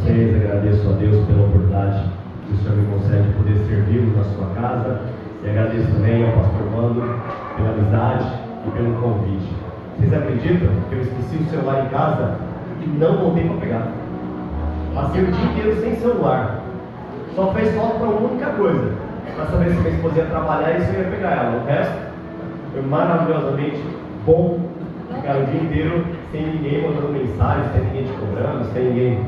vocês, agradeço a Deus pela oportunidade que o Senhor me concede poder servi-lo na sua casa, e agradeço também ao pastor Mando pela amizade e pelo convite. Vocês acreditam que eu esqueci o celular em casa e não voltei para pegar? Passei o dia inteiro sem celular, só fez falta para uma única coisa, para saber se minha esposa ia trabalhar e se eu ia pegar ela. O resto foi maravilhosamente bom. Ficar o dia inteiro sem ninguém mandando mensagem, sem ninguém te cobrando, sem ninguém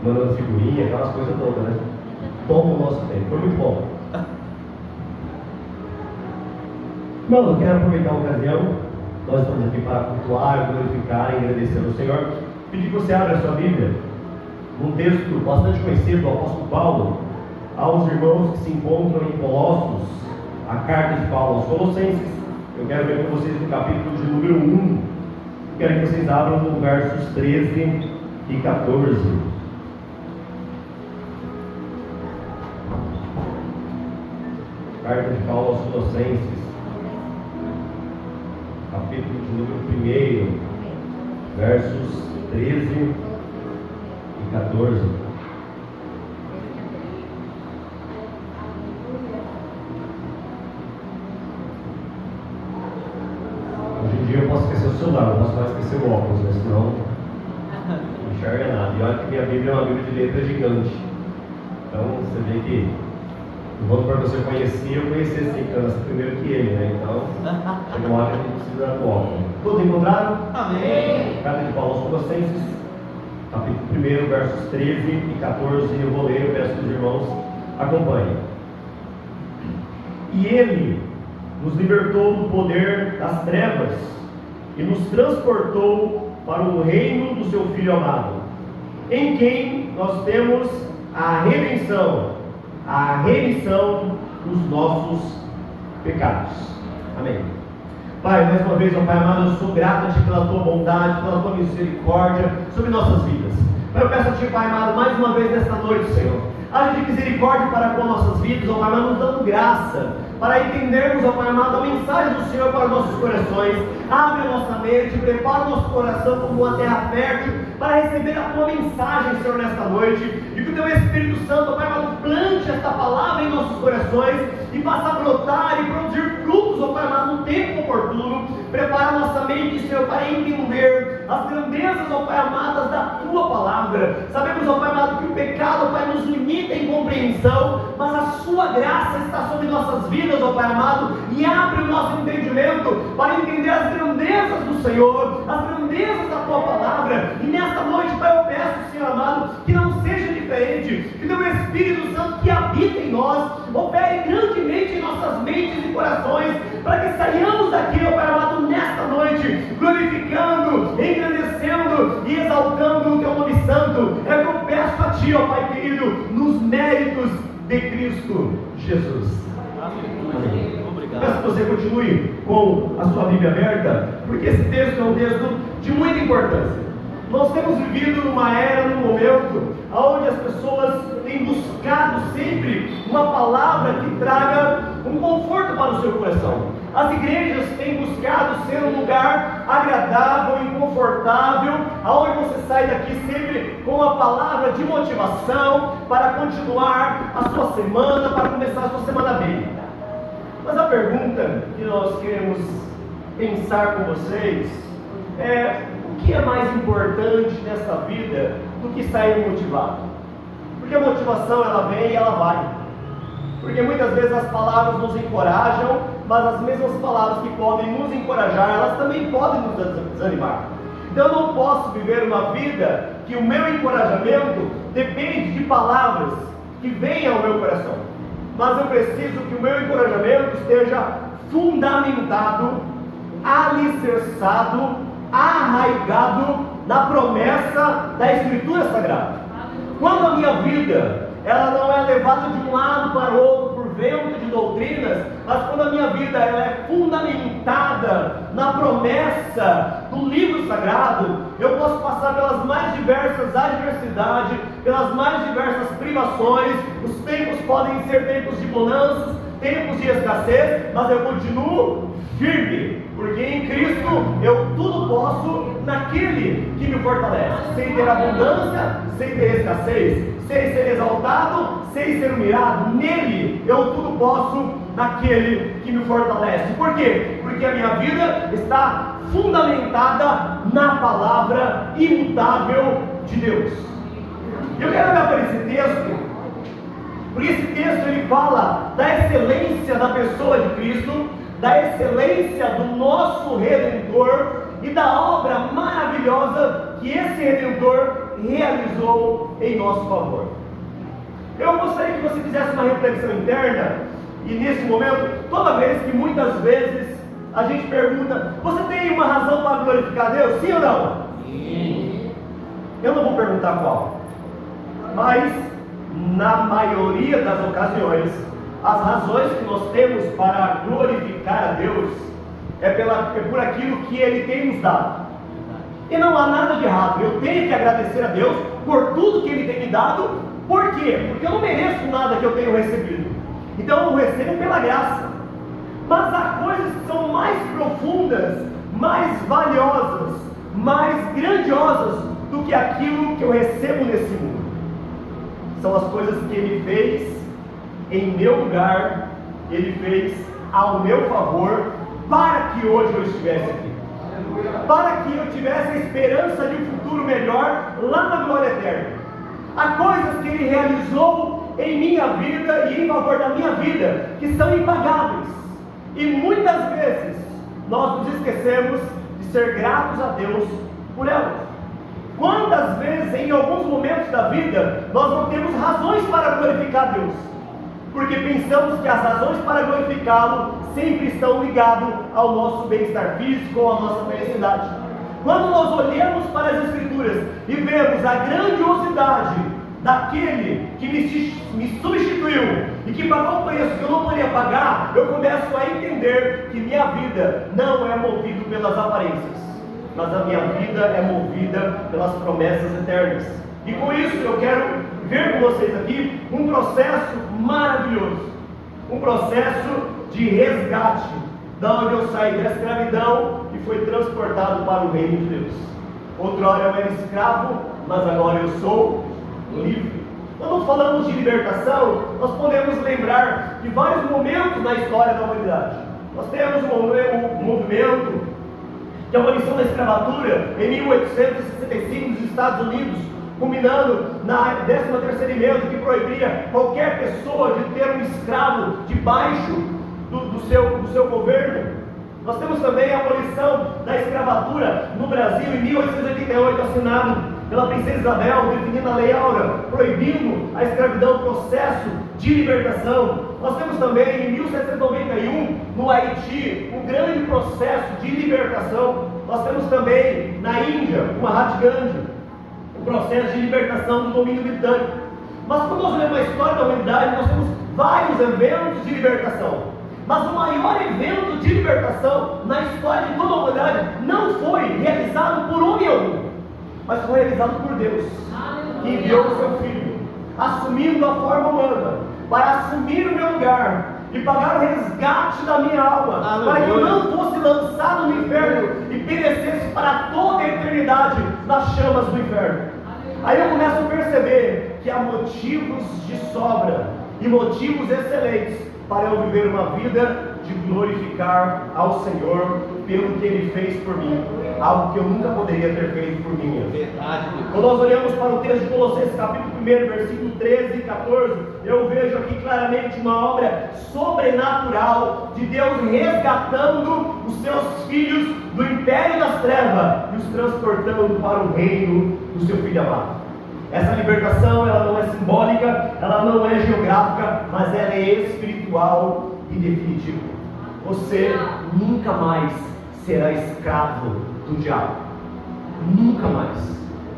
mandando figurinha, aquelas coisas todas, né? Toma o nosso tempo, foi muito bom. Irmãos, eu quero aproveitar a ocasião, nós estamos aqui para cultuar, glorificar e agradecer ao Senhor. Pedir que você abra a sua Bíblia num texto bastante conhecido do apóstolo Paulo aos irmãos que se encontram em Colossos, a carta de Paulo aos Colossenses. Eu quero ver com vocês no capítulo de número 1. Quero que vocês abram no versos 13 e 14. Carta de Paulo aos Colossenses, capítulo de número 1, versos 13 e 14. Hoje em dia eu posso esquecer o celular, não posso mais esquecer o óculos, né? Senão não enxerga nada. E olha que minha Bíblia é uma Bíblia de letra gigante. Então você vê que o voto para você conhecer, eu conheci esse câncer primeiro que ele, né? Então chega uma hora que a gente precisa do óculos. Todos encontraram? Amém! Carta de Paulo aos Colossenses, capítulo 1, versos 13 e 14. Eu vou ler, eu peço que os irmãos acompanhem. E ele nos libertou do poder das trevas e nos transportou para o reino do seu Filho amado, em quem nós temos a remissão dos nossos pecados. Amém. Pai, mais uma vez, ó Pai amado, eu sou grato a Ti pela Tua bondade, pela Tua misericórdia sobre nossas vidas. Pai, eu peço a Ti, Pai amado, mais uma vez nesta noite, Senhor, age de misericórdia para com nossas vidas, ó Pai amado, nos dando graça para entendermos, ó Pai amado, a mensagem do Senhor para os nossos corações. Abre a nossa mente, prepara o nosso coração como uma terra fértil para receber a Tua mensagem, Senhor, nesta noite. E que o Teu Espírito Santo, ó Pai amado, plante esta palavra em nossos corações e faça brotar e produzir frutos, ó Pai amado, no tempo oportuno. Prepara a nossa mente, Senhor, para entender as grandezas, ó Pai amadas, da Tua palavra. Sabemos, ó Pai amado, que o pecado, ó Pai, nos limita em compreensão, mas a Sua graça está sobre nossas vidas, ó Pai amado, e abre o nosso entendimento para entender as grandezas do Senhor, as grandezas da Tua palavra. E nesta noite, Pai, eu peço, Senhor amado, que não seja diferente, que Teu Espírito Santo que habita em nós opere grandemente em nossas mentes e corações, para que saiamos daqui, ó Pai amado, nesta noite, glorificando, engrandecendo e exaltando o Teu nome santo. É o que eu peço a Ti, ó Pai querido, nos méritos de Cristo Jesus. Amém. Obrigado. Peço que você continue com a sua Bíblia aberta, porque esse texto é um texto de muita importância. Nós temos vivido numa era, num momento, onde as pessoas têm buscado sempre uma palavra que traga um conforto para o seu coração. As igrejas têm buscado ser um lugar agradável e confortável, onde você sai daqui sempre com uma palavra de motivação para continuar a sua semana, para começar a sua semana bem. Mas a pergunta que nós queremos pensar com vocês é: o que é mais importante nessa vida do que sair motivado? Porque a motivação, ela vem e ela vai. Porque muitas vezes as palavras nos encorajam, mas as mesmas palavras que podem nos encorajar, elas também podem nos desanimar. Então eu não posso viver uma vida que o meu encorajamento depende de palavras que venham ao meu coração. Mas eu preciso que o meu encorajamento esteja fundamentado, alicerçado, arraigado na promessa da Escritura Sagrada. Quando a minha vida, ela não é levada de um lado para o outro por vento de doutrinas, mas quando a minha vida, ela é fundamentada na promessa do livro sagrado, eu posso passar pelas mais diversas adversidades, pelas mais diversas privações. Os tempos podem ser tempos de bonanças, tempos de escassez, mas eu continuo firme, porque em Cristo eu tudo posso naquele que me fortalece, sem ter abundância, sem ter escassez, sem ser exaltado, sem ser humilhado. Nele eu tudo posso, naquele que me fortalece. Por quê? Porque a minha vida está fundamentada na palavra imutável de Deus. Eu quero olhar para esse texto, porque esse texto ele fala da excelência da pessoa de Cristo, da excelência do nosso Redentor e da obra maravilhosa que esse Redentor realizou em nosso favor. Eu gostaria que você fizesse uma reflexão interna, e nesse momento, toda vez que muitas vezes a gente pergunta: você tem uma razão para glorificar Deus? Sim ou não? Sim. Eu não vou perguntar qual, mas na maioria das ocasiões, as razões que nós temos para glorificar a Deus é por aquilo que Ele tem nos dado. E não há nada de errado. Eu tenho que agradecer a Deus por tudo que Ele tem me dado. Por quê? Porque eu não mereço nada que eu tenho recebido. Então eu recebo pela graça. Mas há coisas que são mais profundas, mais valiosas, mais grandiosas do que aquilo que eu recebo nesse mundo. São as coisas que Ele fez em meu lugar, Ele fez ao meu favor, para que hoje eu estivesse aqui, para que eu tivesse a esperança de um futuro melhor lá na glória eterna. Há coisas que Ele realizou em minha vida e em favor da minha vida que são impagáveis, e muitas vezes nós nos esquecemos de ser gratos a Deus por elas. Quantas vezes em alguns momentos da vida nós não temos razões para glorificar Deus, porque pensamos que as razões para glorificá-lo sempre estão ligadas ao nosso bem-estar físico ou à nossa felicidade. Quando nós olhamos para as Escrituras e vemos a grandiosidade daquele que me substituiu e que pagou o preço que eu não poderia pagar, eu começo a entender que minha vida não é movida pelas aparências, mas a minha vida é movida pelas promessas eternas. E com isso eu quero ver com vocês aqui um processo maravilhoso, um processo de resgate, da onde eu saí da escravidão e fui transportado para o reino de Deus. Outrora eu era escravo, mas agora eu sou livre. Quando falamos de libertação, nós podemos lembrar de vários momentos na história da humanidade. Nós temos o movimento de abolição da escravatura em 1865 nos Estados Unidos, culminando na 13ª emenda, que proibia qualquer pessoa de ter um escravo debaixo do seu governo. Nós temos também a abolição da escravatura no Brasil em 1888, assinado pela princesa Isabel, definindo a Lei Áurea, proibindo a escravidão, processo de libertação. Nós temos também em 1791, no Haiti, um grande processo de libertação. Nós temos também na Índia, o Mahatma Gandhi, o processo de libertação do domínio britânico. Mas quando nós olhamos a história da humanidade, nós temos vários eventos de libertação. Mas o maior evento de libertação na história de toda a humanidade não foi realizado por homem algum, mas foi realizado por Deus, que enviou o seu Filho, assumindo a forma humana, para assumir o meu lugar e pagar o resgate da minha alma, para que eu não fosse lançado no inferno e perecesse para toda a eternidade nas chamas do inferno. Aí eu começo a perceber que há motivos de sobra e motivos excelentes para eu viver uma vida de glorificar ao Senhor pelo que Ele fez por mim, algo que eu nunca poderia ter feito por mim mesmo. Quando nós olhamos para o texto de Colossenses capítulo 1, versículo 13 e 14, eu vejo aqui claramente uma obra sobrenatural de Deus resgatando os seus filhos do império das trevas e os transportando para o reino do seu Filho amado. Essa libertação, ela não é simbólica, ela não é geográfica, mas ela é espiritual e definitiva. Você nunca mais será escravo do diabo. Nunca mais.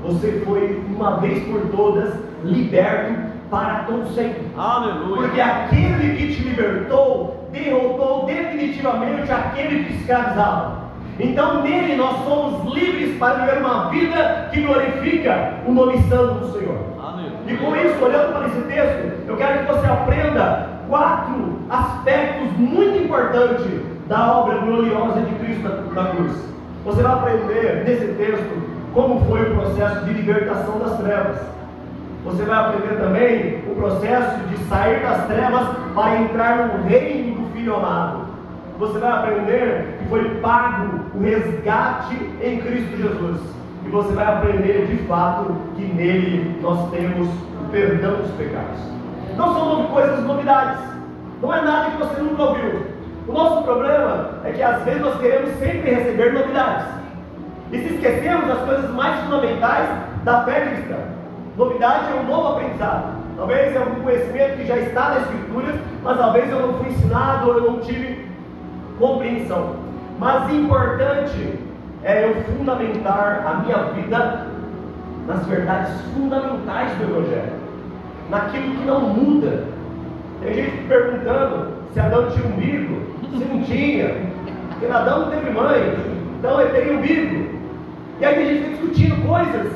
Você foi, uma vez por todas, liberto para todo sempre. Aleluia. Porque aquele que te libertou, derrotou definitivamente aquele que te escravizava. Então nele nós somos livres para viver uma vida que glorifica o nome santo do Senhor. Amém. E com isso, olhando para esse texto, eu quero que você aprenda 4 aspectos muito importantes da obra gloriosa de Cristo na cruz. Você vai aprender nesse texto como foi o processo de libertação das trevas. Você vai aprender também o processo de sair das trevas para entrar no reino do Filho amado. Você vai aprender que foi pago o resgate em Cristo Jesus. E você vai aprender de fato que nele nós temos o perdão dos pecados. Não são coisas novidades. Não é nada que você nunca ouviu. O nosso problema é que às vezes nós queremos sempre receber novidades. E se esquecemos das coisas mais fundamentais da fé cristã. Novidade é um novo aprendizado. Talvez é um conhecimento que já está nas Escrituras, mas talvez eu não fui ensinado ou eu não tive compreensão. Mas importante é eu fundamentar a minha vida nas verdades fundamentais do Evangelho, naquilo que não muda. Tem gente perguntando se Adão tinha umbigo, se não tinha, porque Adão não teve mãe, então ele teria umbigo. E aí tem gente discutindo coisas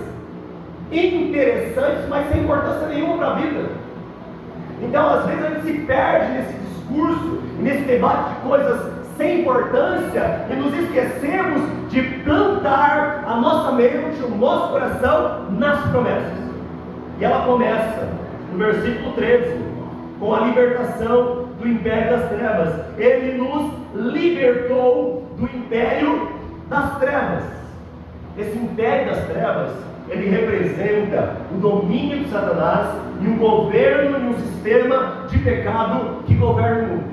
interessantes, mas sem importância nenhuma para a vida. Então às vezes a gente se perde nesse discurso, nesse debate de coisas sem importância, e nos esquecemos de plantar a nossa mente, o nosso coração nas promessas. E ela começa no versículo 13, com a libertação do império das trevas. Ele nos libertou do império das trevas. Esse império das trevas, ele representa o domínio de Satanás e um governo e um sistema de pecado que governa o mundo.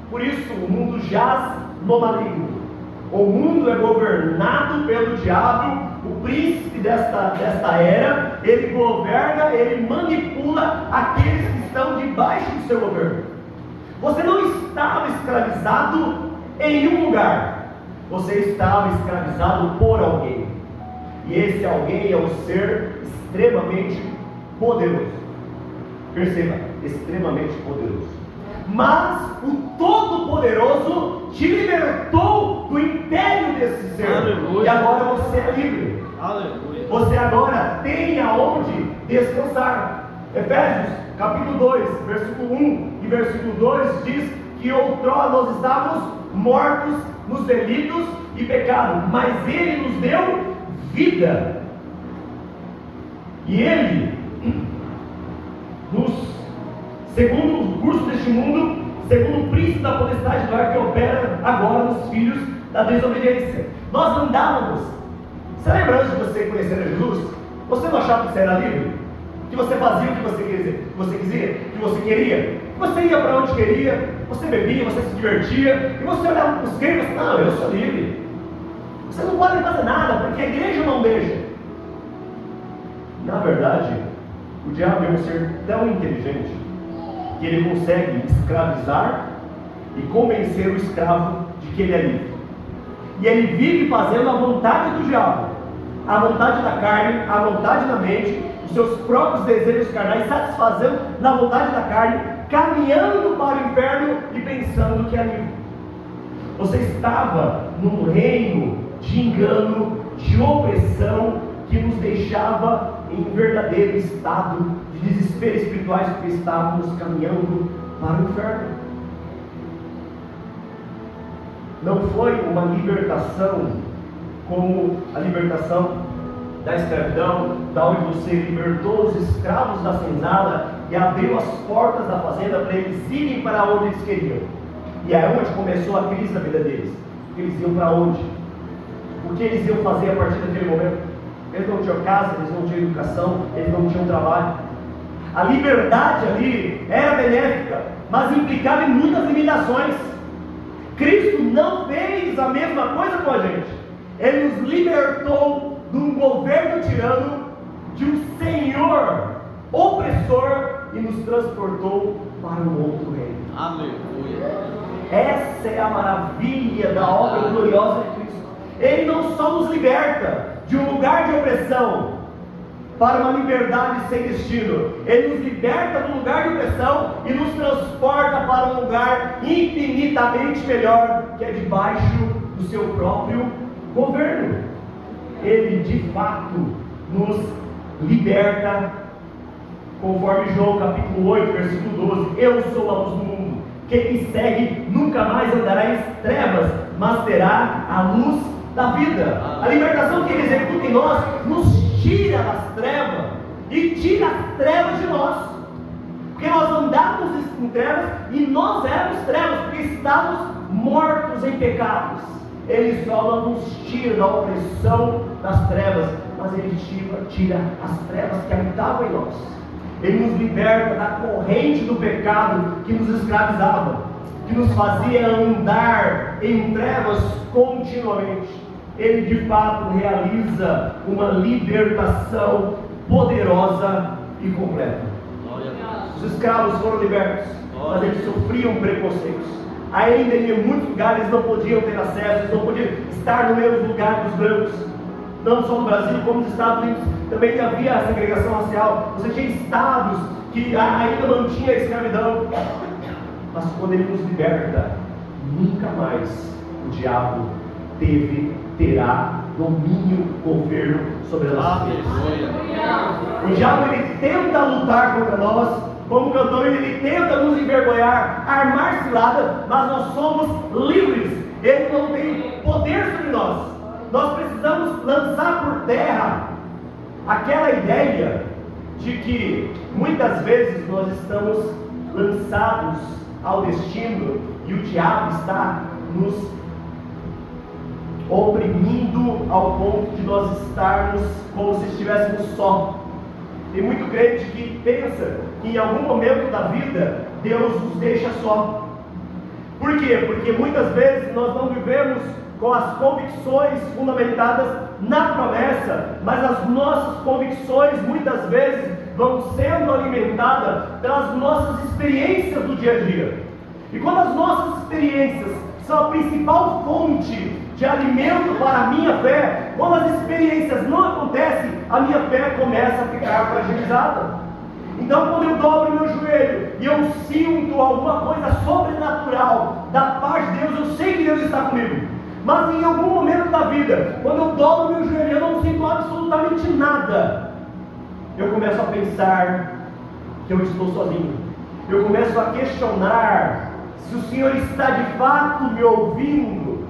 Por isso o mundo jaz no maligno. O mundo é governado pelo diabo, o príncipe desta era. Ele governa, ele manipula aqueles que estão debaixo do seu governo. Você não estava escravizado em um lugar, você estava escravizado por alguém. E esse alguém é um ser extremamente poderoso. Perceba, extremamente poderoso. Mas o Todo-Poderoso te libertou do império desse ser. Aleluia. E agora você é livre. Aleluia. Você agora tem aonde descansar. Efésios capítulo 2, versículo 1 e versículo 2 diz que outrora nós estávamos mortos nos delitos e pecados, mas Ele nos deu vida. E Ele segundo o curso deste mundo, segundo o príncipe da potestade do ar que opera agora nos filhos da desobediência. Nós andávamos. Você lembra antes de você conhecer Jesus? Você não achava que você era livre? Que você fazia o que você queria? Que você ia para onde queria? Você bebia, você se divertia? E você olhava para os crentes e falava, não, eu sou livre. Você não pode fazer nada, porque a igreja não deixa. Na verdade, o diabo é um ser tão inteligente que ele consegue escravizar e convencer o escravo de que ele é livre. E ele vive fazendo a vontade do diabo, a vontade da carne, a vontade da mente, os seus próprios desejos carnais, satisfazendo na vontade da carne, caminhando para o inferno e pensando que é livre. Você estava num reino de engano, de opressão, que nos deixava em verdadeiro estado de desespero espiritual, porque estávamos caminhando para o inferno. Não foi uma libertação como a libertação da escravidão, da onde você libertou os escravos da senzala e abriu as portas da fazenda para eles irem para onde eles queriam. E é onde começou a crise da vida deles. Eles iam para onde? O que eles iam fazer a partir daquele momento? Eles não tinham casa, eles não tinham educação, eles não tinham trabalho. A liberdade ali era benéfica, mas implicava em muitas limitações. Cristo não fez a mesma coisa com a gente. Ele nos libertou de um governo tirano, de um senhor opressor, e nos transportou para um outro reino. Aleluia. Essa é a maravilha da obra gloriosa de Cristo. Ele não só nos liberta de um lugar de opressão para uma liberdade sem destino. Ele nos liberta do lugar de opressão e nos transporta para um lugar infinitamente melhor, que é debaixo do seu próprio governo. Ele de fato nos liberta, conforme João capítulo 8, versículo 12: eu sou a luz do mundo, quem me segue nunca mais andará em trevas, mas terá a luz da vida. A libertação que Ele executa em nós nos tira das trevas e tira as trevas de nós. Porque nós andávamos em trevas e nós éramos trevas, porque estávamos mortos em pecados. Ele só não nos tira da opressão das trevas, mas Ele tira as trevas que habitavam em nós. Ele nos liberta da corrente do pecado que nos escravizava, que nos fazia andar em trevas continuamente. Ele de fato realiza uma libertação poderosa e completa. Os escravos foram libertos, mas eles sofriam preconceitos. Ainda em muitos lugares não podiam ter acesso, eles não podiam estar no mesmo lugar dos brancos. Não só no Brasil, como nos Estados Unidos também havia a segregação racial. Você tinha estados que ainda mantinha a escravidão. Mas quando Ele nos liberta, nunca mais o diabo terá domínio, governo sobre as nossas vidas. O diabo ele tenta lutar contra nós, como cantor ele tenta nos envergonhar, armar cilada, mas nós somos livres. Ele não tem poder sobre nós. Nós precisamos lançar por terra aquela ideia de que muitas vezes nós estamos lançados ao destino e o diabo está nos oprimindo ao ponto de nós estarmos como se estivéssemos só. Tem muito crente que pensa que em algum momento da vida Deus nos deixa só. Por quê? Porque muitas vezes nós não vivemos com as convicções fundamentadas na promessa, mas as nossas convicções muitas vezes vão sendo alimentadas pelas nossas experiências do dia a dia. E quando as nossas experiências são a principal fonte de alimento para a minha fé, quando as experiências não acontecem, a minha fé começa a ficar fragilizada. Então quando eu dobro meu joelho e eu sinto alguma coisa sobrenatural da paz de Deus, eu sei que Deus está comigo. Mas em algum momento da vida, quando eu dobro meu joelho e eu não sinto absolutamente nada, eu começo a pensar que eu estou sozinho. Eu começo a questionar se o Senhor está de fato me ouvindo,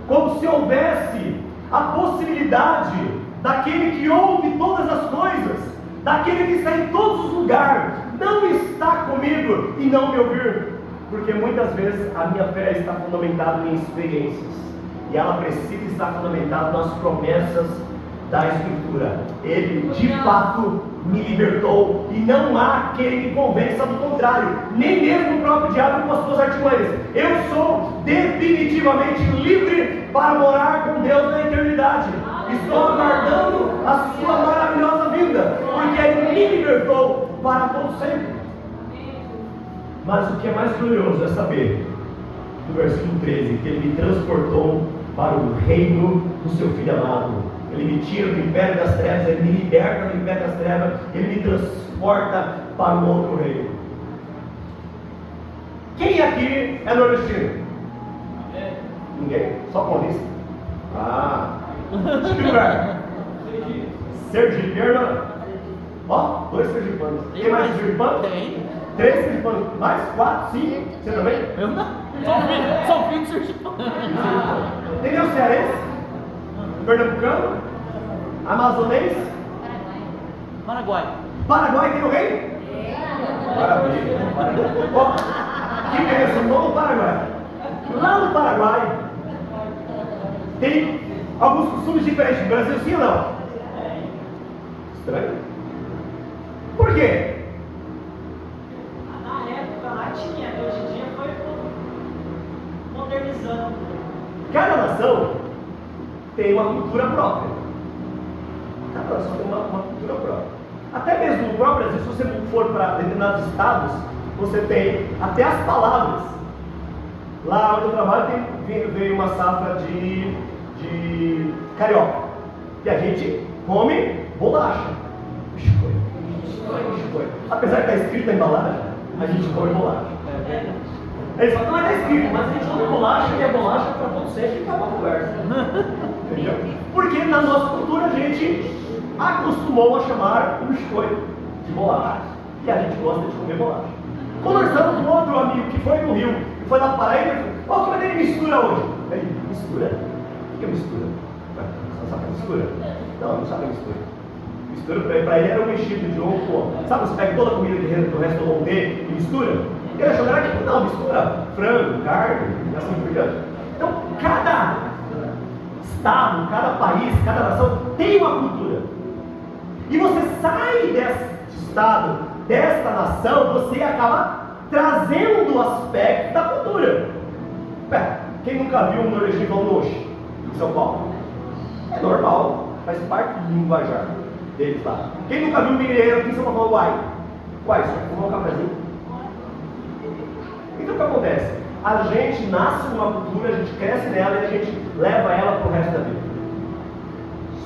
como se houvesse a possibilidade daquele que ouve todas as coisas, daquele que está em todos os lugares, não estar comigo e não me ouvir. Porque muitas vezes a minha fé está fundamentada em experiências, e ela precisa estar fundamentada nas promessas da Escritura. Ele de fato me libertou, e não há quem me convença do contrário, nem mesmo o próprio diabo com as suas artimanhas. Eu sou definitivamente livre para morar com Deus na eternidade. Estou aguardando a sua maravilhosa vinda, porque Ele me libertou para todo sempre. Mas o que é mais glorioso é saber, do versículo 13, que Ele me transportou para o reino do seu Filho amado. Ele me tira do império das trevas, Ele me liberta do império das trevas, Ele me transporta para um outro reino. Quem aqui é nordestino? Ninguém? Só paulista? De que lugar? Sergipe, irmã? Ó, 2 sergipanos. Tem mais sergipanos? Tem. 3 sergipanos, mais 4, 5. Você também? Eu não. Só filho de sergipano. Tem nenhum cearense? Pernambucano? Amazonense? Paraguai. Paraguai tem alguém? Maravilha. Ó, que beleza, no Paraguai. Lá no Paraguai tem alguns costumes diferentes do Brasil, sim ou não? Estranho? Por quê? Na época lá tinha, hoje em dia foi modernizando. Cada nação tem uma cultura própria. Cada nação tem uma cultura própria. Até mesmo no próprio Brasil, se você for para determinados estados, você tem até as palavras. Lá onde eu trabalho veio uma safra de carioca. E a gente come bolacha. Biscoito. Apesar de estar escrito na embalagem, a gente come bolacha. Eles falam, não é escrito, mas a gente come bolacha e é bolacha para todo sempre e acaba a conversa. Entendeu? Porque na nossa cultura a gente acostumou a chamar o biscoito de bolacha. E a gente gosta de comer bolacha. Conversando com outro amigo que foi no Rio, que foi na Paraíba, ele falou, como é que ele mistura hoje? Ele, mistura? O que é mistura? Você não sabe a mistura? Não sabe a mistura. Mistura para ele era um mexido de ovo, pô. Sabe, você pega toda a comida do restaurante dele e mistura? Ele achou que era aqui, não, mistura frango, carne, e assim por diante. Então, cada estado, cada país, cada nação tem uma cultura. E você sai desse estado, desta nação, você acaba trazendo o aspecto da cultura. Quem nunca viu um nordestino falando oxe em São Paulo? É normal, faz parte do linguajar deles lá. Quem nunca viu um mineiro aqui em São Paulo falando uai, só tomar um cafezinho? Então o que acontece? A gente nasce numa cultura, a gente cresce nela e a gente leva ela para o resto da vida.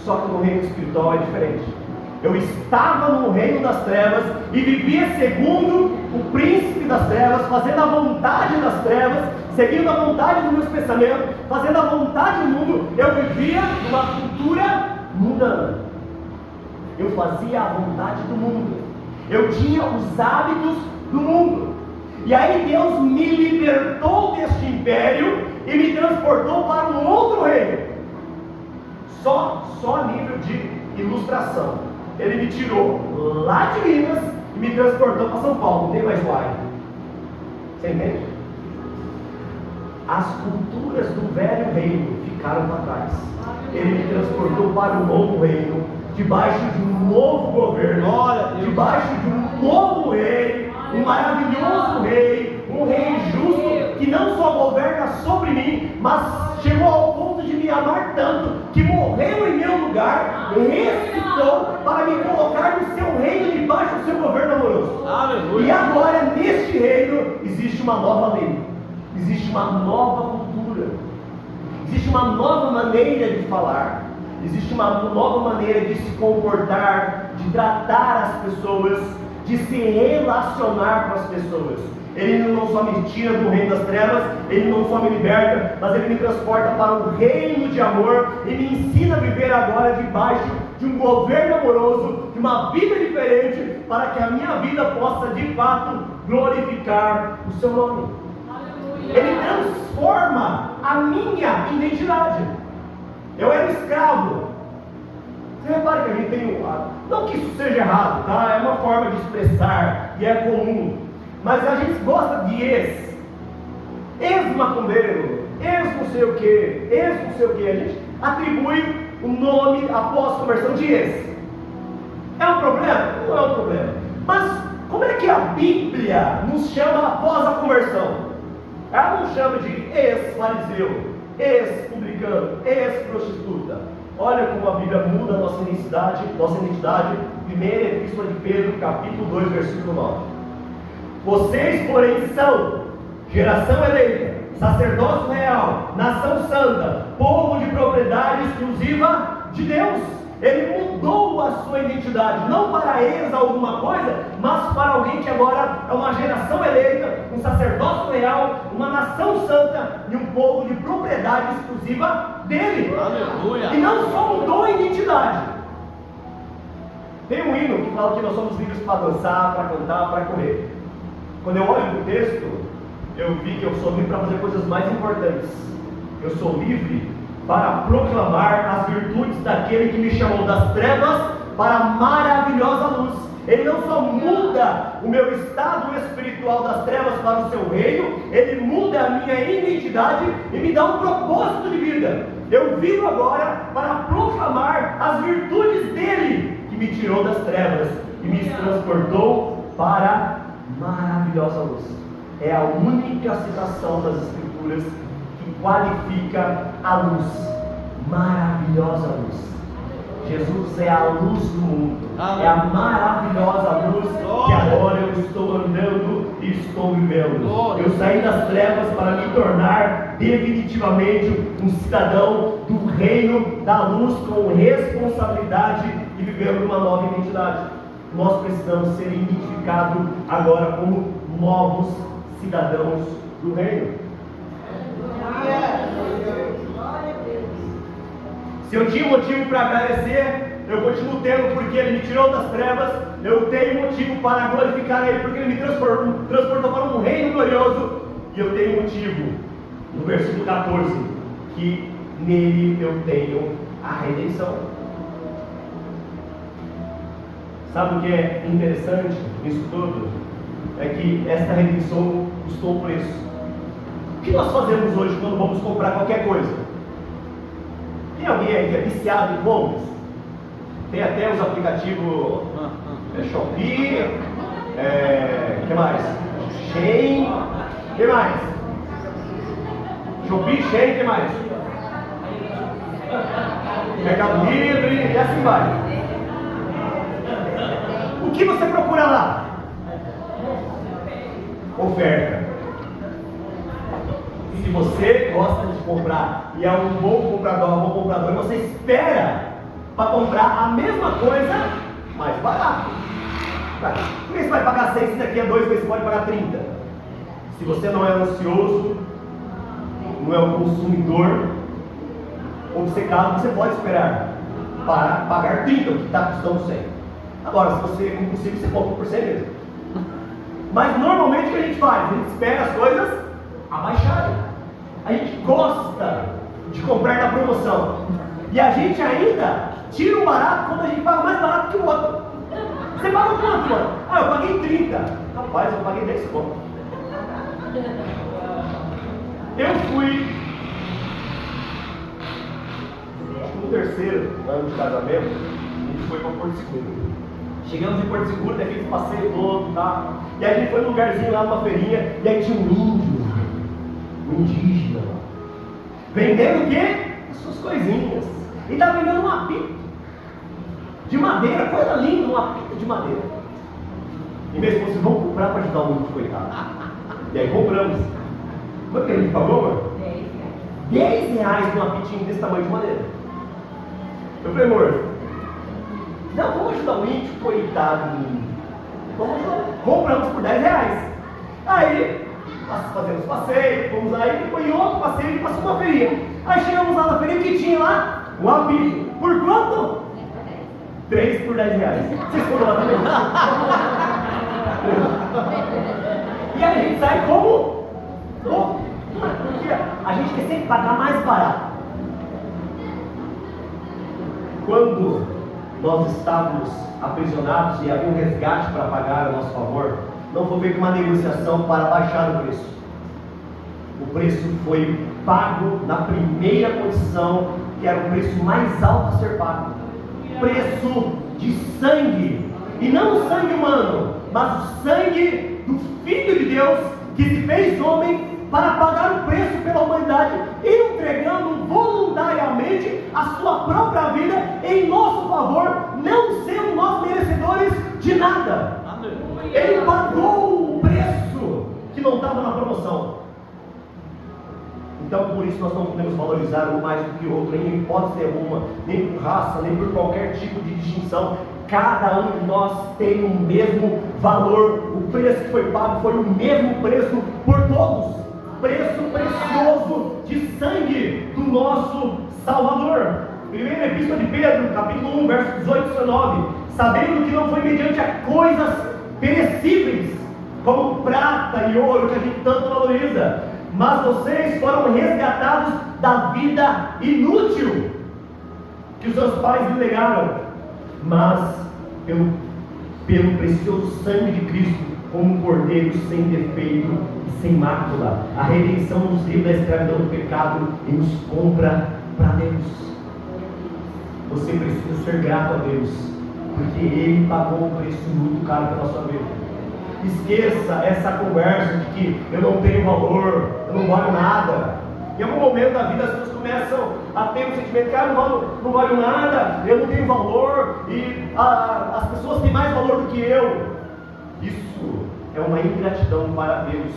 Só que no reino espiritual é diferente. Eu estava no reino das trevas e vivia segundo o príncipe das trevas, fazendo a vontade das trevas, seguindo a vontade dos meus pensamentos, fazendo a vontade do mundo. Eu vivia numa cultura mundana. Eu fazia a vontade do mundo. Eu tinha os hábitos do mundo. E aí Deus me libertou deste império e me transportou para um outro reino. Só a nível de ilustração. Ele me tirou lá de Minas e me transportou para São Paulo. Não tem mais uai. Você entende? As culturas do velho reino ficaram para trás. Ele me transportou para um novo reino, debaixo de um novo governo, debaixo de um novo rei, um maravilhoso rei, um rei justo que não só governa sobre mim, mas chegou ao ponto de me amar tanto que morreu em meu lugar, ressuscitou para me colocar no seu reino, debaixo do seu governo amoroso. Aleluia. E agora neste reino existe uma nova lei, existe uma nova cultura, existe uma nova maneira de falar, existe uma nova maneira de se comportar, de tratar as pessoas, de se relacionar com as pessoas. Ele não só me tira do reino das trevas, ele não só me liberta, mas ele me transporta para um reino de amor e me ensina a viver agora debaixo de um governo amoroso, de uma vida diferente, para que a minha vida possa de fato glorificar o seu nome. Ele transforma a minha identidade. Eu era escravo. Você repara que a gente tem não que isso seja errado, tá? É uma forma de expressar e é comum. Mas a gente gosta de ex-macumbeiro, ex não sei o que, ex não sei o que. A gente atribui o nome após conversão de ex. É um problema? Não é um problema. Mas como é que a Bíblia nos chama após a conversão? Ela não chama de ex-fariseu, ex-publicano, ex-prostituta. Olha como a Bíblia muda a nossa identidade. Primeira Epístola de Pedro, capítulo 2, versículo 9. Vocês, porém, são geração eleita, sacerdócio real, nação santa, povo de propriedade exclusiva de Deus. Ele mudou a sua identidade, não para eles alguma coisa, mas para alguém que agora é uma geração eleita, um sacerdócio real, uma nação santa e um povo de propriedade exclusiva dele. Aleluia. E não só mudou a identidade. Tem um hino que fala que nós somos livres para dançar, para cantar, para correr. Quando eu olho para o texto, eu vi que eu sou livre para fazer coisas mais importantes. Eu sou livre para proclamar as virtudes daquele que me chamou das trevas para a maravilhosa luz. Ele não só muda o meu estado espiritual das trevas para o seu reino, ele muda a minha identidade e me dá um propósito de vida. Eu vivo agora para proclamar as virtudes dele, que me tirou das trevas e me transportou para a maravilhosa luz. É a única citação das Escrituras que qualifica a luz, maravilhosa luz. Jesus é a luz do mundo, é a maravilhosa luz que agora eu estou andando e estou vivendo. Eu saí das trevas para me tornar definitivamente um cidadão do reino da luz com responsabilidade e vivendo uma nova identidade. Nós precisamos ser identificados agora como novos cidadãos do reino. Se eu tinha motivo para agradecer, eu continuo tendo, porque ele me tirou das trevas. Eu tenho motivo para glorificar ele, porque ele me transportou para um reino glorioso. E eu tenho motivo, no versículo 14, que nele eu tenho a redenção. Sabe o que é interessante nisso tudo? É que essa redenção custou um preço. O que nós fazemos hoje quando vamos comprar qualquer coisa? Tem alguém aí que é viciado em compras? Tem até os aplicativos Shopee, que mais? Shein, que mais? Shopee, Shein, que mais? Mercado Livre e assim vai. O que você procura lá? Oferta. Se você gosta de comprar e é um bom comprador, você espera para comprar a mesma coisa mais barato. Por que você vai pagar 6 e daqui a 2 meses você pode pagar 30? Se você não é ansioso, não é um consumidor obcecado, você pode esperar para pagar 30, o que está custando 100. Agora, se você é compulsivo, você compra por 100 mesmo. Mas normalmente o que a gente faz? A gente espera as coisas abaixarem. A gente gosta de comprar na promoção. E a gente ainda tira o barato quando a gente paga mais barato que o outro. Você paga quanto, mano? Ah, eu paguei 30. Rapaz, eu paguei 10 conto. Eu fui no terceiro ano de casamento, a gente foi para Porto Seguro. Chegamos em Porto Seguro, daí fiz um passeio todo, tá? E aí a gente foi num lugarzinho lá numa feirinha, e aí tinha um índio, um indígena lá, vendendo o quê? As suas coisinhas. E tá vendendo um apito de madeira, coisa linda, um apito de madeira. E mesmo vocês vão comprar para ajudar o índio, coitado. E aí compramos. Quanto que a gente pagou, amor? 10 reais num apitinho desse tamanho de madeira. Eu falei, amor, não, vamos ajudar o índio, coitado do índio. Vamos ajudar. Compramos por 10 reais. Aí, nós fazemos passeio, fomos aí, depois em outro passeio, e passou uma feirinha. Aí chegamos lá na feirinha que tinha lá um apito. Por quanto? 3 por 10 reais. Vocês foram lá também? E aí a gente sai como? Louco. Porque a gente quer sempre pagar mais barato. Quando nós estávamos aprisionados e havia um resgate para pagar a nosso favor, não foi feita uma negociação para baixar o preço. O preço foi pago na primeira condição, que era o preço mais alto a ser pago. Preço de sangue. E não o sangue humano, mas o sangue do Filho de Deus, que se fez homem para pagar o preço pela humanidade, entregando voluntariamente a sua própria vida em nosso favor, não sendo nós merecedores de nada. Ele pagou o preço que não estava na promoção. Então por isso nós não podemos valorizar um mais do que o outro, em hipótese alguma, nem por raça, nem por qualquer tipo de distinção. Cada um de nós tem o mesmo valor. O preço que foi pago foi o mesmo preço por todos. Preço precioso de sangue do nosso Salvador. Primeira Epístola de Pedro, capítulo 1, verso 18 e 19. Sabendo que não foi mediante a coisas perecíveis, como prata e ouro, que a gente tanto valoriza, mas vocês foram resgatados da vida inútil que os seus pais lhe legaram, mas pelo precioso sangue de Cristo, como um cordeiro sem defeito e sem mácula. A redenção nos livra da escravidão do pecado e nos compra para Deus. Você precisa ser grato a Deus, porque Ele pagou um preço muito caro pela sua vida. Esqueça essa conversa de que eu não tenho valor, eu não valho nada. Em algum momento da vida as pessoas começam a ter um sentimento que não valho nada, eu não tenho valor, e as pessoas têm mais valor do que eu. Isso é uma ingratidão para Deus,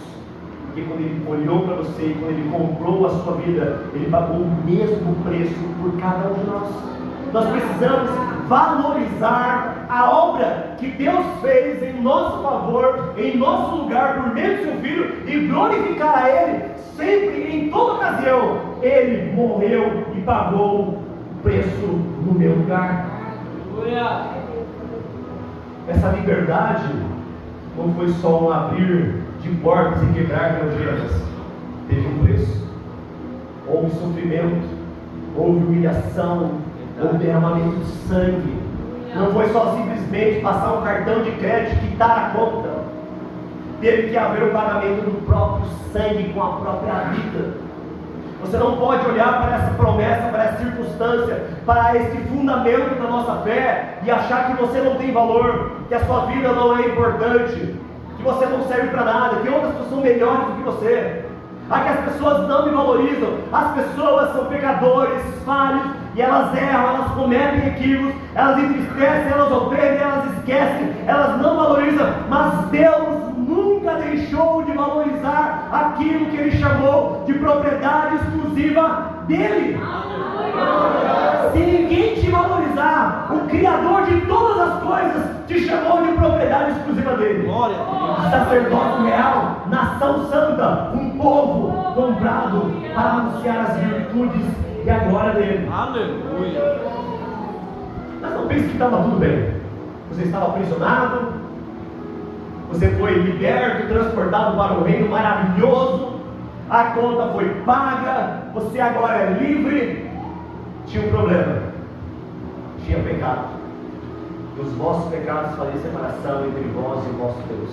porque quando Ele olhou para você, quando Ele comprou a sua vida, Ele pagou o mesmo preço por cada um de nós. Nós precisamos valorizar a obra que Deus fez em nosso favor, em nosso lugar, por meio do seu Filho, e glorificar a Ele sempre, em toda ocasião. Ele morreu e pagou o preço no meu lugar. Essa liberdade não foi só um abrir de portas e quebrar de algemas. Teve um preço. Houve sofrimento, houve humilhação, houve derramamento de sangue. Não foi só simplesmente passar um cartão de crédito e quitar a conta. Teve que haver o pagamento do próprio sangue com a própria vida. Você não pode olhar para essa promessa, para essa circunstância, para esse fundamento da nossa fé e achar que você não tem valor, que a sua vida não é importante, que você não serve para nada, que outras pessoas são melhores do que você. Que as pessoas não me valorizam. As pessoas são pecadores, falhos, e elas erram, elas cometem equívocos, elas entristecem, elas ofendem, elas esquecem, elas não valorizam, mas Deus nunca deixou de valorizar aquilo que Ele chamou de propriedade exclusiva dEle. Se ninguém te valorizar, o Criador de todas as coisas te chamou de propriedade exclusiva dEle. Glória. Sacerdócio real, nação santa, um povo comprado para anunciar as virtudes e a glória dEle. Aleluia. Mas não pense que estava tudo bem. Você estava aprisionado, você foi liberto, transportado para um reino maravilhoso, a conta foi paga, você agora é livre. Tinha um problema, tinha pecado, e os vossos pecados faziam separação entre vós e o vosso Deus.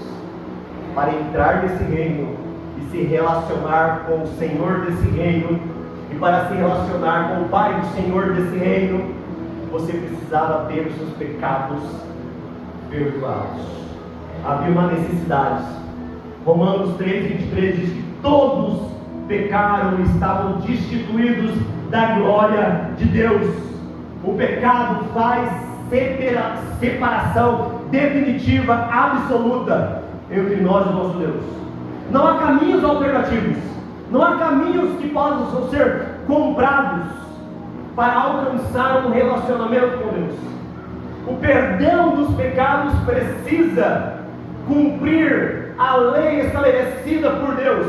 Para entrar nesse reino e se relacionar com o Senhor desse reino, e para se relacionar com o Pai do Senhor desse reino, você precisava ter os seus pecados perdoados. Havia uma necessidade. Romanos 3:23 diz que todos pecaram e estavam destituídos da glória de Deus. O pecado faz separação definitiva, absoluta entre nós e o nosso Deus. Não há caminhos alternativos, não há caminhos que possam ser comprados para alcançar um relacionamento com Deus. O perdão dos pecados precisa cumprir a lei estabelecida por Deus.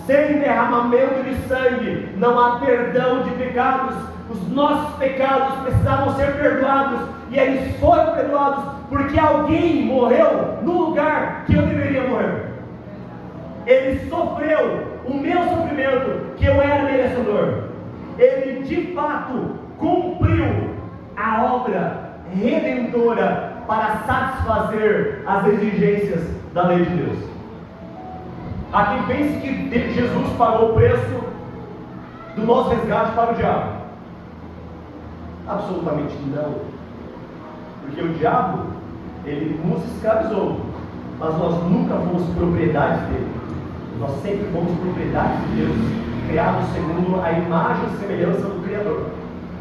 Sem derramamento de sangue não há perdão de pecados. Os nossos pecados precisavam ser perdoados, e eles foram perdoados porque alguém morreu no lugar que eu deveria morrer. Ele sofreu o meu sofrimento que eu era merecedor. Ele de fato cumpriu a obra redentora para satisfazer as exigências da lei de Deus. Há quem pense que Jesus pagou o preço do nosso resgate para o diabo. Absolutamente não. Porque o diabo, ele nos escravizou, mas nós nunca fomos propriedade dele. Nós sempre fomos propriedade de Deus, criados segundo a imagem e semelhança do Criador.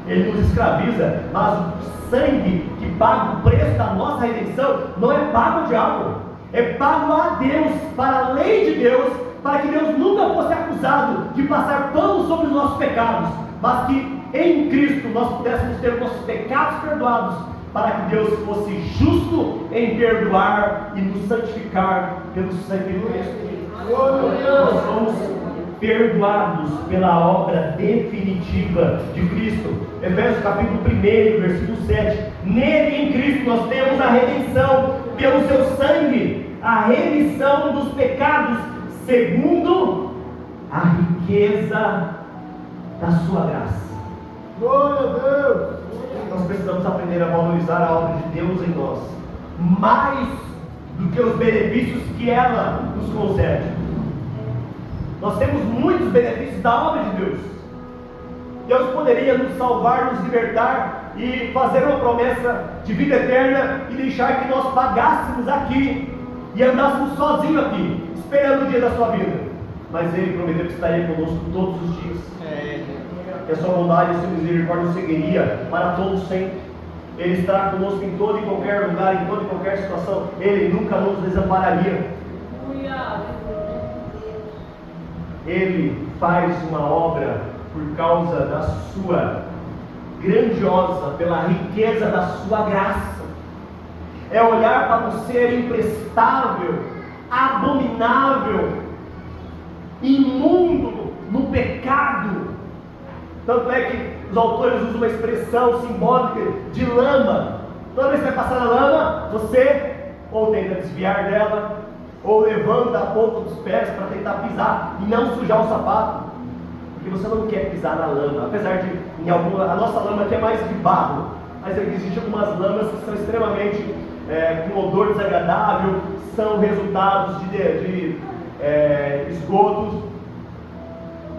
Ele nos escraviza, mas o sangue que paga o preço da nossa redenção não é pago ao diabo, é pago a Deus, para a lei de Deus, para que Deus nunca fosse acusado de passar pano sobre os nossos pecados, mas que em Cristo nós pudéssemos ter os nossos pecados perdoados, para que Deus fosse justo em perdoar e nos santificar pelo sangue do Cristo. Nós somos perdoados pela obra definitiva de Cristo. Efésios capítulo 1, versículo 7. Nele, em Cristo, nós temos a redenção pelo seu sangue, a remissão dos pecados, segundo a riqueza da sua graça. Glória a Deus! Nós precisamos aprender a valorizar a obra de Deus em nós, mais do que os benefícios que ela nos concede. Nós temos muitos benefícios da obra de Deus. Deus poderia nos salvar, nos libertar e fazer uma promessa de vida eterna e deixar que nós pagássemos aqui e andássemos sozinhos aqui, esperando o dia da sua vida. Mas Ele prometeu que estaria conosco todos os dias. Que a sua bondade e a sua misericórdia nos seguiria para todos sempre. Ele estará conosco em todo e qualquer lugar, em toda e qualquer situação. Ele nunca nos desampararia. Ele faz uma obra por causa da sua grandiosa, pela riqueza da sua graça. É olhar para o ser imprestável, abominável, imundo, no pecado. Tanto é que os autores usam uma expressão simbólica de lama. Toda vez que vai passar na lama, você ou tenta desviar dela, ou levanta a ponta dos pés para tentar pisar e não sujar o sapato. porque você não quer pisar na lama, apesar de a nossa lama aqui é mais de barro, mas existem algumas lamas que são extremamente com odor desagradável, são resultados de esgotos.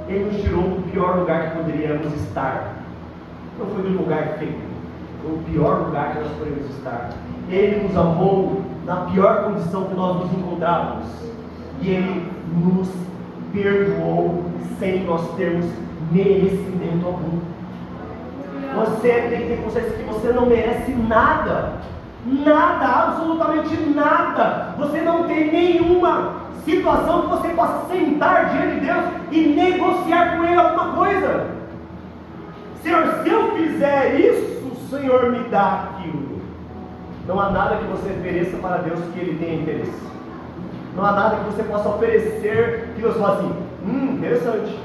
Ele nos tirou do pior lugar que poderíamos estar. Não foi do lugar feio, foi o pior lugar que nós poderíamos estar. Ele nos amou na pior condição que nós nos encontrávamos, e Ele nos perdoou sem nós termos merecimento algum. Você tem que ter consciência que você não merece nada, nada, absolutamente nada. Você não tem nenhuma situação que você possa sentar diante de Deus e negociar com Ele alguma coisa. Senhor, se eu fizer isso, o Senhor me dá aquilo. Não há nada que você ofereça para Deus que Ele tenha interesse. Não há nada que você possa oferecer que Deus fale assim, interessante,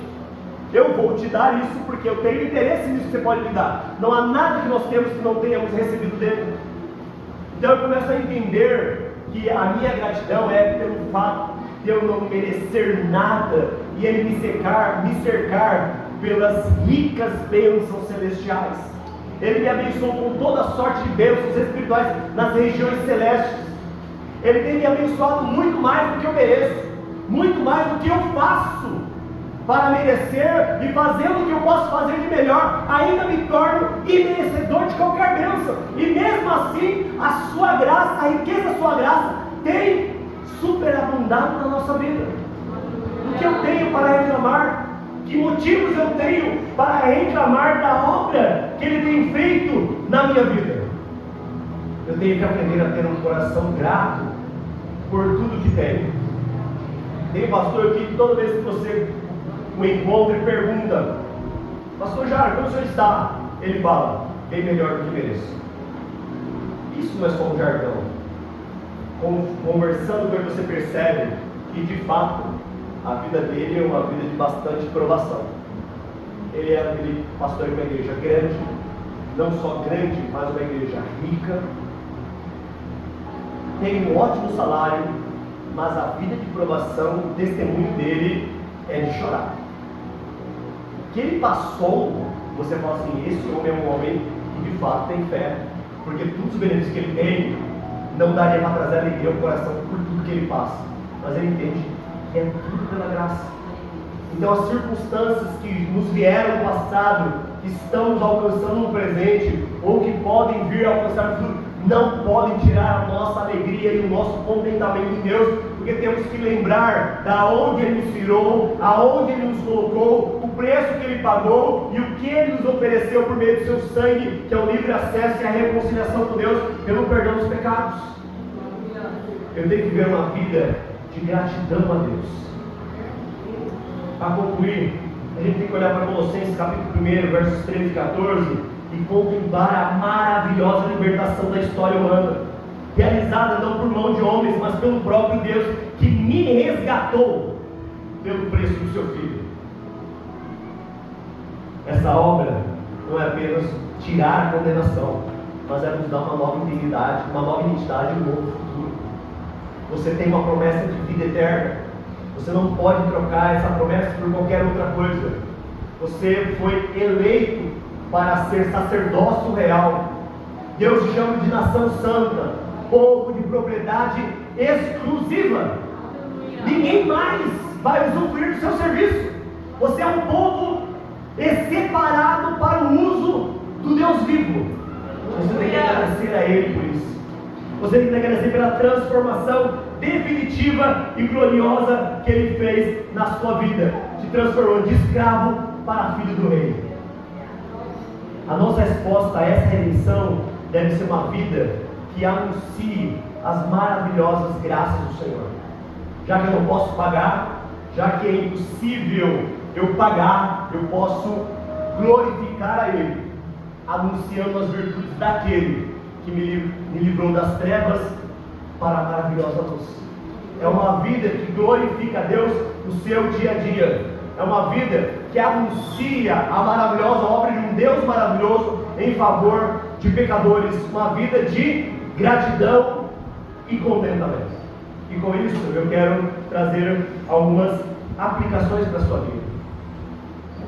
eu vou te dar isso porque eu tenho interesse nisso que você pode me dar. Não há nada que nós temos que não tenhamos recebido dele. Então eu começo a entender que a minha gratidão é pelo fato de eu não merecer nada e Ele me cercar pelas ricas bênçãos celestiais. Ele me abençoou com toda sorte de bênçãos espirituais nas regiões celestes. Ele tem me abençoado muito mais do que eu mereço, muito mais do que eu faço para merecer, e fazendo o que eu posso fazer de melhor, ainda me torno imerecedor de qualquer bênção. E mesmo assim, a sua graça, a riqueza da sua graça tem superabundado na nossa vida. O que eu tenho para reclamar? Que motivos eu tenho para reclamar da obra que Ele tem feito na minha vida? Eu tenho que aprender a ter um coração grato por tudo que tenho. Tem pastor aqui que toda vez que você o encontra e pergunta, pastor Jair, como o senhor está? Ele fala, bem melhor do que mereço. Isso não é só um jargão. Conversando com ele, você percebe que de fato a vida dele é uma vida de bastante provação. Ele é aquele pastor de uma igreja grande, não só grande, mas uma igreja rica, tem um ótimo salário, mas a vida de provação, o testemunho dele é de chorar. Que ele passou, você fala assim, esse homem é um homem que de fato tem fé, porque todos os benefícios que ele tem, não daria para trazer alegria ao coração por tudo que ele passa, mas ele entende que é tudo pela graça. Então as circunstâncias que nos vieram no passado, que estamos alcançando no presente, ou que podem vir a alcançar no futuro, não podem tirar a nossa alegria e o nosso contentamento em Deus, porque temos que lembrar da onde Ele nos tirou, aonde Ele nos colocou, o preço que Ele pagou e o que Ele nos ofereceu por meio do seu sangue, que é o livre acesso e a reconciliação com Deus pelo perdão dos pecados. Eu tenho que ver uma vida de gratidão a Deus. Para concluir, a gente tem que olhar para Colossenses capítulo 1, versos 13 e 14 e contemplar a maravilhosa libertação da história humana, realizada não por mão de homens, mas pelo próprio Deus, que me resgatou pelo preço do seu Filho. Essa obra não é apenas tirar a condenação, mas é nos dar uma nova identidade, e um novo futuro. Você tem uma promessa de vida eterna. Você não pode trocar essa promessa por qualquer outra coisa. Você foi eleito para ser sacerdócio real. Deus te chama de nação santa, povo de propriedade exclusiva. Ninguém mais vai usufruir do seu serviço. Você é um povo separado para o uso do Deus vivo. Você tem que agradecer a Ele por isso. Você tem que agradecer pela transformação definitiva e gloriosa que Ele fez na sua vida. Te transformou de escravo para filho do rei. A nossa resposta a essa redenção deve ser uma vida que anuncie as maravilhosas graças do Senhor. Já que eu não posso pagar, já que é impossível eu pagar, eu posso glorificar a Ele, anunciando as virtudes daquele que me livrou das trevas para a maravilhosa luz. É uma vida que glorifica a Deus no seu dia a dia. É uma vida que anuncia a maravilhosa obra de um Deus maravilhoso em favor de pecadores. Uma vida de gratidão e contentamento. E com isso eu quero trazer algumas aplicações para a sua vida.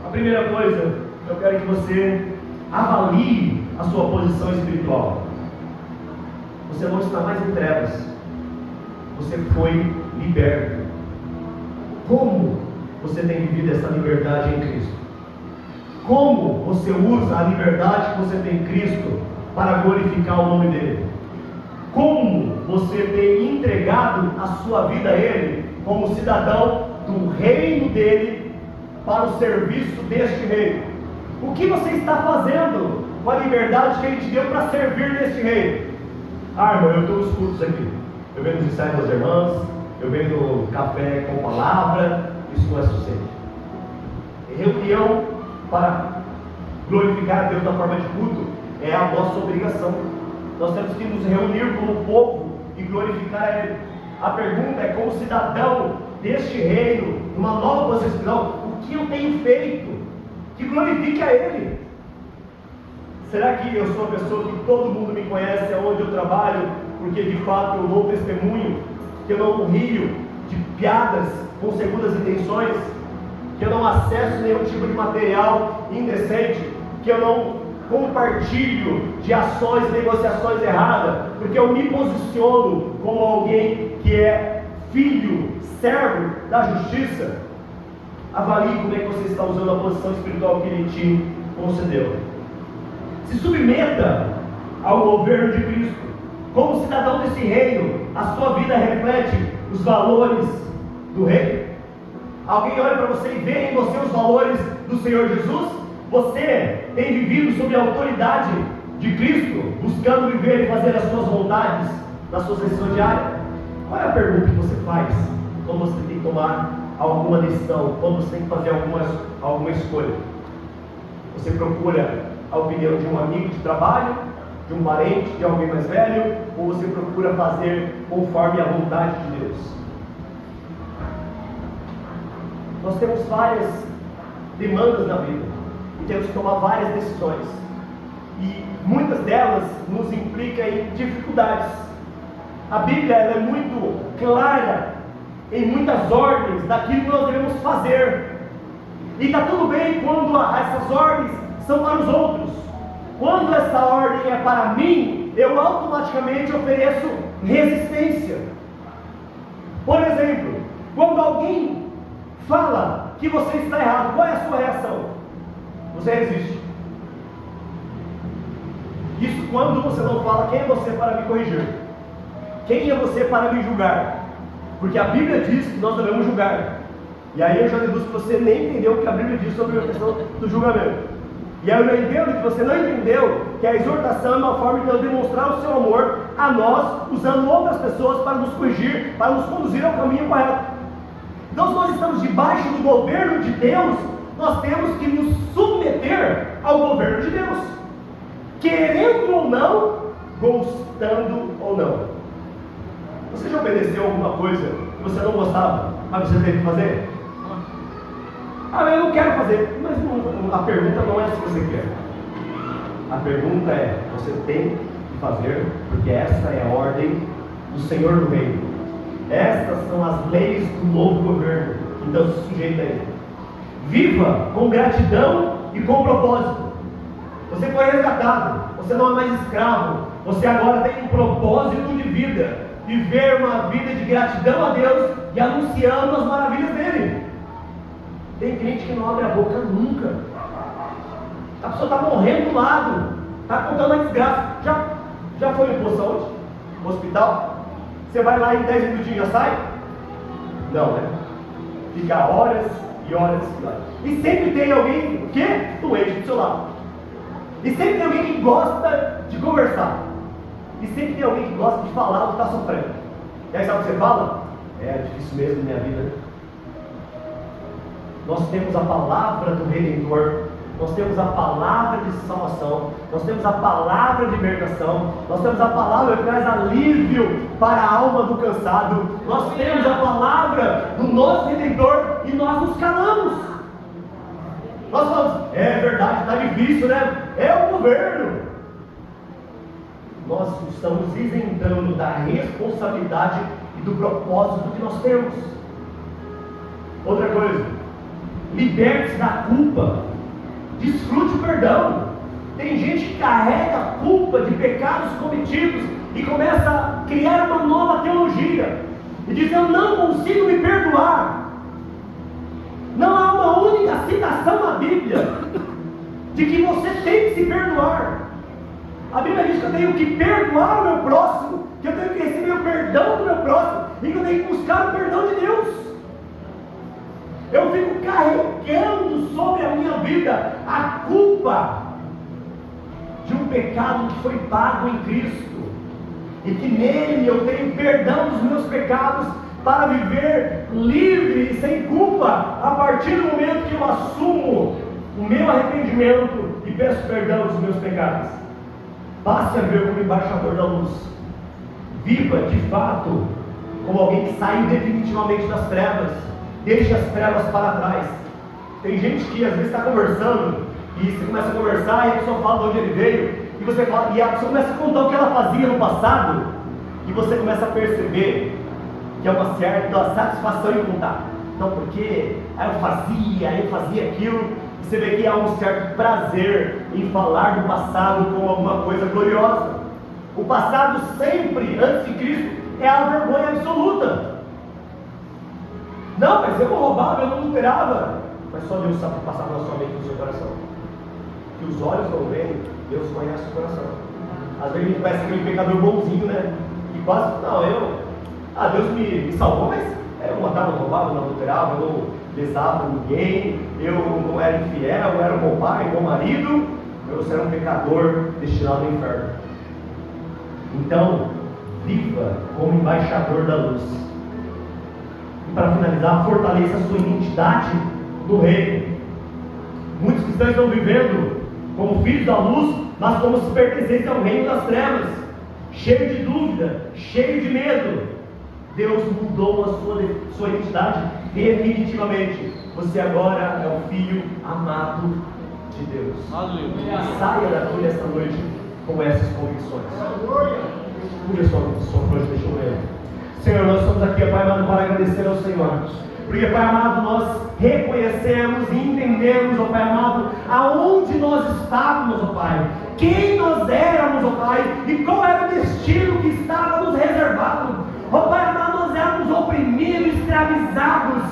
A primeira coisa, eu quero que você avalie a sua posição espiritual. Você não está mais em trevas. Você foi liberto. Como você tem vivido essa liberdade em Cristo? Como você usa a liberdade que você tem em Cristo para glorificar o nome dEle? Como você tem entregado a sua vida a Ele como cidadão do reino dEle para o serviço deste reino? O que você está fazendo com a liberdade que Ele te deu para servir neste reino? Irmão, eu estou nos cultos aqui. Eu venho nos ensaios das irmãs, eu venho no café com palavra. Isso não é suficiente. Reunião para glorificar a Deus na forma de culto é a nossa obrigação. Nós temos que nos reunir como povo e glorificar a Ele. A pergunta é, como cidadão deste reino, numa nova posição espiritual, o que eu tenho feito que glorifique a Ele? Será que eu sou a pessoa que todo mundo me conhece aonde eu trabalho, porque de fato eu dou testemunho, que eu não rio de piadas com segundas intenções, que eu não acesso nenhum tipo de material indecente, que eu não compartilho de ações, negociações erradas, porque eu me posiciono como alguém que é filho, servo da justiça? Avalie como é que você está usando a posição espiritual que Ele te concedeu. Se submeta ao governo de Cristo. Como cidadão desse reino, a sua vida reflete os valores do reino? Alguém olha para você e vê em você os valores do Senhor Jesus? Você tem vivido sob a autoridade de Cristo, buscando viver e fazer as suas vontades na sua sessão diária? Qual é a pergunta que você faz quando você tem que tomar alguma decisão, quando você tem que fazer alguma escolha? Você procura a opinião de um amigo de trabalho, de um parente, de alguém mais velho, ou você procura fazer conforme a vontade de Deus? Nós temos várias demandas na vida e temos que tomar várias decisões, e muitas delas nos implicam em dificuldades. A Bíblia ela é muito clara em muitas ordens daquilo que nós devemos fazer, e está tudo bem quando essas ordens são para os outros. Quando essa ordem é para mim, eu automaticamente ofereço resistência. Por exemplo, quando alguém fala que você está errado, qual é a sua reação? Você resiste. Isso quando você não fala quem é você para me corrigir, quem é você para me julgar, porque a Bíblia diz que nós devemos julgar. E aí eu já deduzo que você nem entendeu o que a Bíblia diz sobre a questão do julgamento. E aí eu não entendo que você não entendeu que a exortação é uma forma de Deus demonstrar o seu amor a nós, usando outras pessoas para nos corrigir, para nos conduzir ao caminho correto. Então, se nós estamos debaixo do governo de Deus, nós temos que nos submeter ao governo de Deus, querendo ou não, gostando ou não. Você já obedeceu alguma coisa que você não gostava, mas você teve que fazer? Eu não quero fazer. Mas a pergunta não é se você quer. A pergunta é, você tem que fazer, porque essa é a ordem do Senhor do Reino. Essas são as leis do novo governo. Então se sujeita a Ele. Viva com gratidão e com propósito. Você foi resgatado. Você não é mais escravo. Você agora tem um propósito de vida. Viver uma vida de gratidão a Deus e anunciando as maravilhas dEle. Tem crente que não abre a boca nunca. A pessoa está morrendo do lado, está contando a desgraça. Já foi no posto de saúde? No hospital? Você vai lá em 10 minutinhos já sai? Não, né? Fica horas e horas e horas. E sempre tem alguém, o quê? Doente do seu lado. E sempre tem alguém que gosta de conversar. E sempre tem alguém que gosta de falar o que está sofrendo. E aí sabe o que você fala? É difícil mesmo na minha vida. Nós temos a palavra do Redentor, nós temos a palavra de salvação, nós temos a palavra de libertação, nós temos a palavra que traz alívio para a alma do cansado, nós temos a palavra do nosso Redentor e nós nos calamos. Nós falamos, é verdade, está difícil, né? É o governo. Nós estamos isentando da responsabilidade e do propósito que nós temos. Outra coisa, liberte-se da culpa, desfrute o perdão. Tem gente que carrega a culpa de pecados cometidos e começa a criar uma nova teologia e diz: eu não consigo me perdoar. Não há uma única citação na Bíblia de que você tem que se perdoar. A Bíblia diz que eu tenho que perdoar o meu próximo, que eu tenho que receber o perdão do meu próximo e que eu tenho que buscar o perdão de Deus. Eu fico carregando sobre a minha vida a culpa de um pecado que foi pago em Cristo e que nele eu tenho perdão dos meus pecados para viver livre e sem culpa a partir do momento que eu assumo o meu arrependimento e peço perdão dos meus pecados. Passe a ver como embaixador da luz. Viva de fato como alguém que saiu definitivamente das trevas. Deixe as trevas para trás. Tem gente que às vezes está conversando e você começa a conversar e a pessoa fala de onde ele veio e você fala, e a pessoa começa a contar o que ela fazia no passado e você começa a perceber que é uma certa satisfação em contar. Então, porque eu fazia aquilo, e você vê que há um certo prazer em falar do passado como alguma coisa gloriosa. O passado sempre, antes de Cristo, é a vergonha absoluta. Não, mas eu roubava, eu não adulterava. Mas só Deus sabe o que passava na sua mente e no seu coração. Que os olhos não veem, Deus conhece o coração. Às vezes a gente parece aquele pecador bonzinho, né? Que quase, Deus me salvou, mas eu não matava, não roubava, não adulterava, eu não lesava ninguém, eu não era infiel, eu era um bom pai, um bom marido, eu era um pecador destinado ao inferno. Então, viva como embaixador da luz. E para finalizar, fortaleça a sua identidade no reino. Muitos cristãos estão vivendo como filhos da luz, mas como se pertencessem ao reino das trevas, cheio de dúvida, cheio de medo. Deus mudou a sua identidade definitivamente. Você agora é o filho amado de Deus. Aleluia. Saia daqui nesta noite com essas convicções. Cure a sua fronte, deixa eu ler. Senhor, nós estamos aqui, Pai amado, para agradecer ao Senhor. Porque, Pai amado, nós reconhecemos e entendemos, ó Pai amado, aonde nós estávamos, ó Pai, quem nós éramos, ó Pai, e qual era o destino que estava nos reservado. Ó Pai amado, nós éramos oprimidos, escravizados,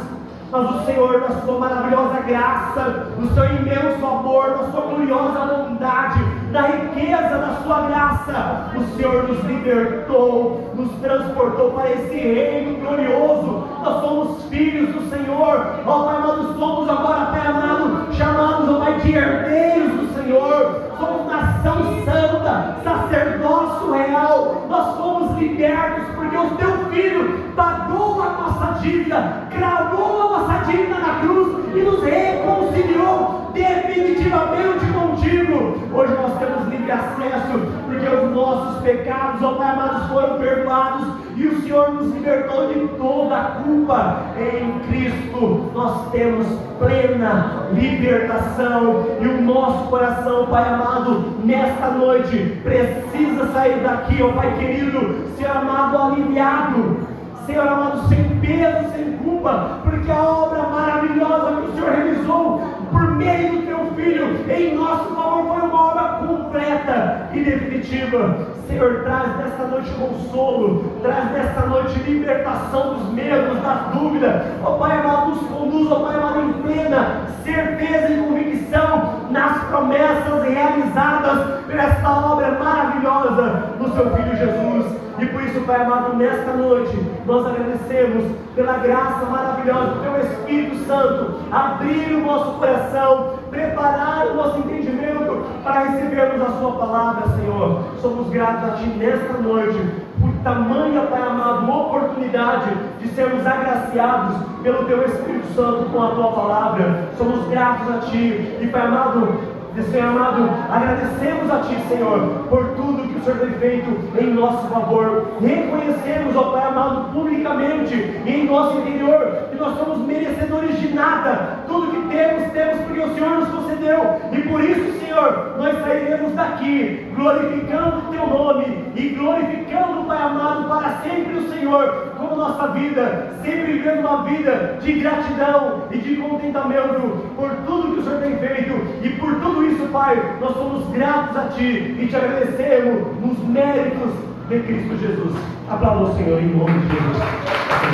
mas o Senhor, na sua maravilhosa graça, no seu imenso amor, na sua gloriosa bondade, na riqueza da sua graça, o Senhor nos libertou, nos transportou para esse reino glorioso. Nós somos filhos do Senhor, ó Pai amado, somos agora, Pai amado, chamados, ó Pai, de herdeiros do Senhor, somos nação santa, sacerdócio real, nós fomos libertos, porque o Teu Filho pagou a nossa dívida, cravou a nossa dívida na cruz e nos reconciliou definitivamente contigo. Hoje nós temos livre acesso, porque os nossos pecados, ó Pai amado, foram perdoados e o Senhor nos libertou de toda a culpa. Em Cristo nós temos plena libertação e o nosso coração, Pai amado, nesta noite precisa sair daqui, ó Pai querido, Senhor amado, aliviado, Senhor amado, sem peso, sem culpa, porque a obra maravilhosa que o Senhor realizou por meio do Teu Filho em nosso favor foi uma obra completa e definitiva. Senhor, traz nesta noite consolo, traz nesta noite libertação dos medos, das dúvidas, ó Pai amado, nos conduz, ó Pai amado, em plena certeza e convicção nas promessas realizadas por esta obra maravilhosa do Seu Filho Jesus. E por isso, Pai amado, nesta noite nós agradecemos pela graça maravilhosa do Teu Espírito Santo, abrir o nosso coração, preparar o nosso entendimento para recebermos a Sua palavra, Senhor. Somos gratos a Ti nesta noite, por tamanha, Pai amado, oportunidade de sermos agraciados pelo Teu Espírito Santo com a Tua palavra. Somos gratos a Ti e, Pai amado, Senhor amado, agradecemos a Ti, Senhor, por tudo que o Senhor tem feito em nosso favor. Reconhecemos, ó Pai amado, publicamente e em nosso interior que nós somos merecedores de nada. Tudo que temos porque o Senhor nos concedeu. E por isso, Senhor, nós sairemos daqui glorificando o Teu nome e glorificando, Pai amado, para sempre o Senhor, como toda a nossa vida, sempre vivendo uma vida de gratidão e de contentamento por tudo que o Senhor tem feito, e por tudo isso, Pai, nós somos gratos a Ti e Te agradecemos nos méritos de Cristo Jesus. Aplauda o Senhor em nome de Jesus.